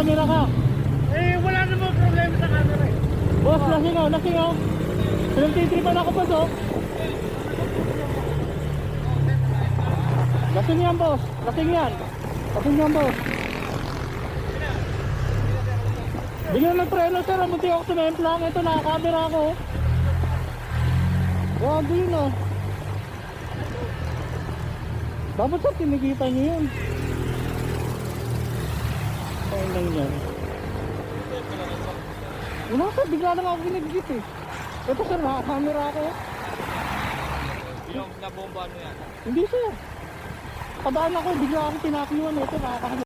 camera ka. Eh, wala namang problema sa camera eh. Boss, lasing o, lasing o. Pinagtitripan ako pa, oh. Lasing yan, boss. Lasing yan. Lasing yan, boss. Bigyan ng preno, sir. Buti ako tumemplang. Ito, nakakamera ako. Wag yun, oh. Dapat, sir, tinigitan nyo yun. Ayun lang yan. Wala, sir. Bigla lang ako kinagigit, eh. Ito, sir, nakakamera ako. Yung nabomba ano yan? Hindi, sir. Padaan ako, bigla akong tinakiwan. Ito, nakakakamera.